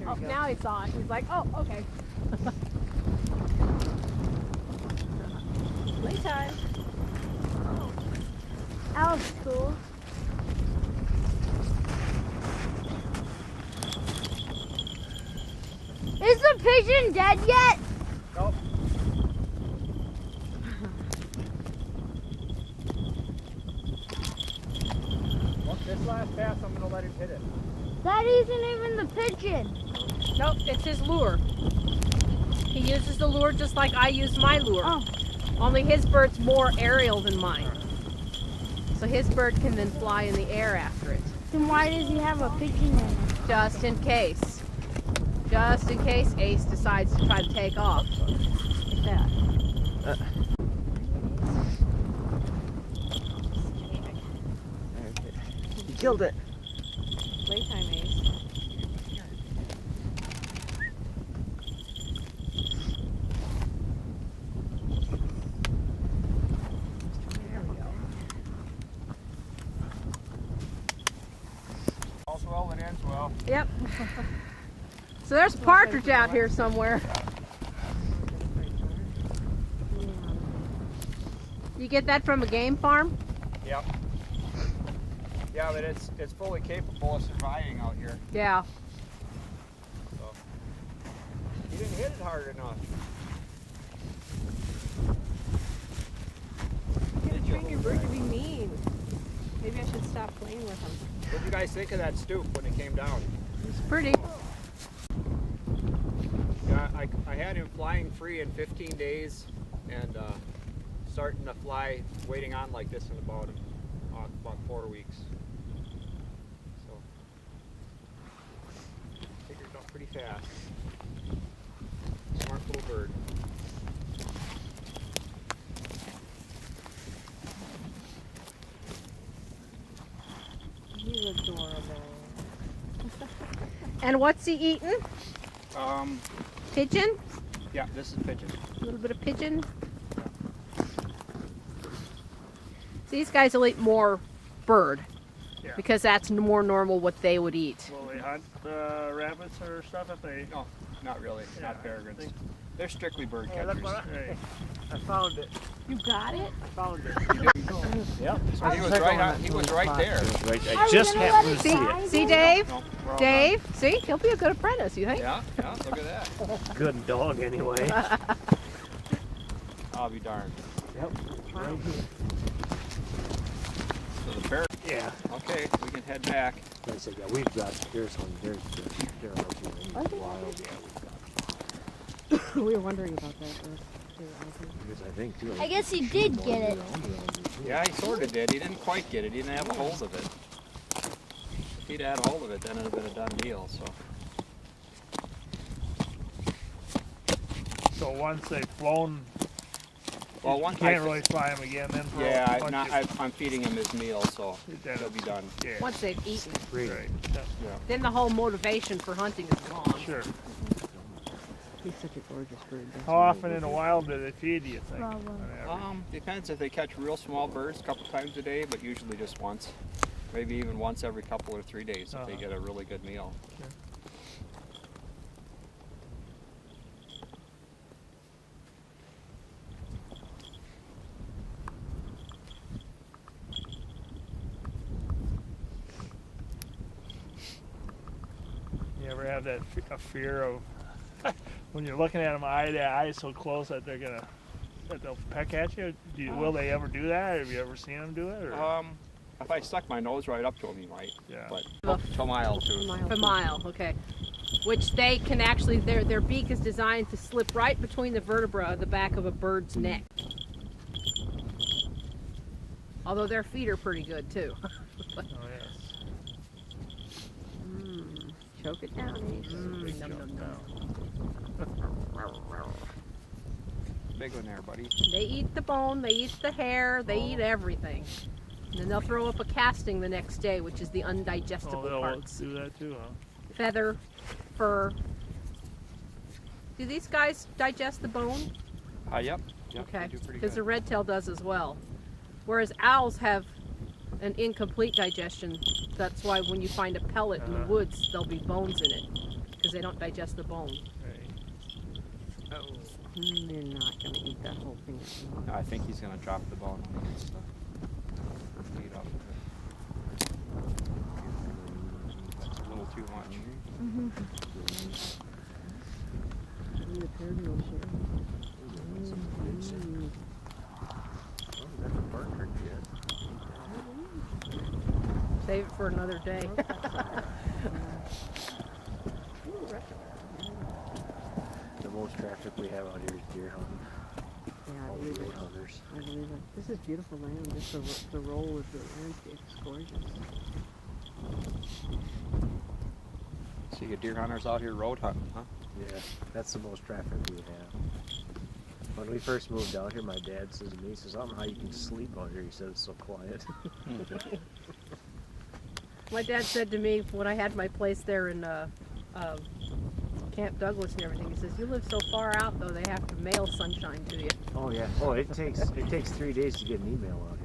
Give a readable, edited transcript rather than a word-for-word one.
Oh, now he saw it. He's like, oh, okay. Playtime. That was cool. Is the pigeon dead yet? Nope. Well, this last pass, I'm going to let him hit it. That isn't even the pigeon. Nope, it's his lure. He uses the lure just like I use my lure. Oh. Only his bird's more aerial than mine. So his bird can then fly in the air after it. Then why does he have a pigeon in it? Just in case. Just in case Ace decides to try to take off. Like that. You killed it. Playtime, Ace. All's well that ends well. Yep. So there's partridge out here somewhere. You get that from a game farm? Yep. Yeah, but it's fully capable of surviving out here. Yeah. So you didn't hit it hard enough. You're trying your bird to be mean. Maybe I should stop playing with him. What did you guys think of that stoop when it came down? It's pretty. Yeah, I had him flying free in 15 days and starting to fly, waiting on like this in about 4 weeks. So, figured it out pretty fast. Smart little bird. He's adorable. And what's he eating? Pigeon? Yeah, this is pigeon. A little bit of pigeon. These guys will eat more bird. Yeah. Because that's more normal what they would eat. Will they hunt rabbits or stuff if they? No, not really. Not peregrines. think- They're strictly bird Hey, catchers. look what Right. I found it. You got it? I found it. Yep. So he was right there. I I just happened to see it. See, Dave? No, we're all Dave? See? He'll be a good apprentice, you think? done. Yeah, look at that. Good dog, anyway. I'll be darned. Yep. Right here. So the bear. Yeah. Okay, we can head back. Like I said, yeah, we've got. There's one. There's wild. Yeah, We were wondering about that. because I think too. I guess he did get it. Yeah, he sort of did. He didn't quite get it. He didn't have a hold of it. If he'd had a hold of it, then it would have been a done deal. So. So once they've flown, Well, you one can't really fly them again. Then. For Yeah, once I'm feeding him his meal, so Then he'll be done. Yeah. Once they've eaten, Right. Yeah. then the whole motivation for hunting is gone. Sure. He's such a gorgeous bird. How often in the wild do they feed, do you think? Problem. on average? Depends if they catch real small birds a couple times a day, but usually just once. Maybe even once every couple or 3 days if they get a really good meal. Sure. You ever have that a fear of when you're looking at them eye to eye so close that they'll peck at you? Will they ever do that? Have you ever seen them do it? Or? If I stuck my nose right up to him, he might. Yeah. But to a mile too. Per mile, okay. Which they can actually, their beak is designed to slip right between the vertebra of the back of a bird's neck. Although their feet are pretty good too. Oh yes. Choke it down, Ace. Big Nom, jump nom, nom. down. Big one there, buddy. They eat the bone, they eat the hair, they eat everything. And then they'll throw up a casting the next day, which is the undigestible Oh, they'll parts. do that too, huh? Feather, fur. Do these guys digest the bone? Yep. Okay, They do pretty because the good. red tail does as well. Whereas owls have an incomplete digestion. That's why when you find a pellet in the woods, there'll be bones in it. because they don't digest the bone. Right. Oh. They're not gonna eat that whole thing. I think he's gonna drop the ball when he gets the meat off of it. That's a little too much. The turtle share. That's a partner yet. Save it for another day. The most traffic we have out here is deer hunting. Yeah, I All believe the it. hunters. I believe it. This is beautiful land. Just the roll of the landscape is gorgeous. So you get deer hunters out here road hunting, huh? Yeah, that's the most traffic we have. When we first moved out here, my dad says to me, he says, I don't know how you can sleep out here. He said it's so quiet. My dad said to me when I had my place there in Camp Douglas and everything, he says, you live so far out though, they have to mail sunshine to you. Oh yeah. Oh, it takes 3 days to get an email out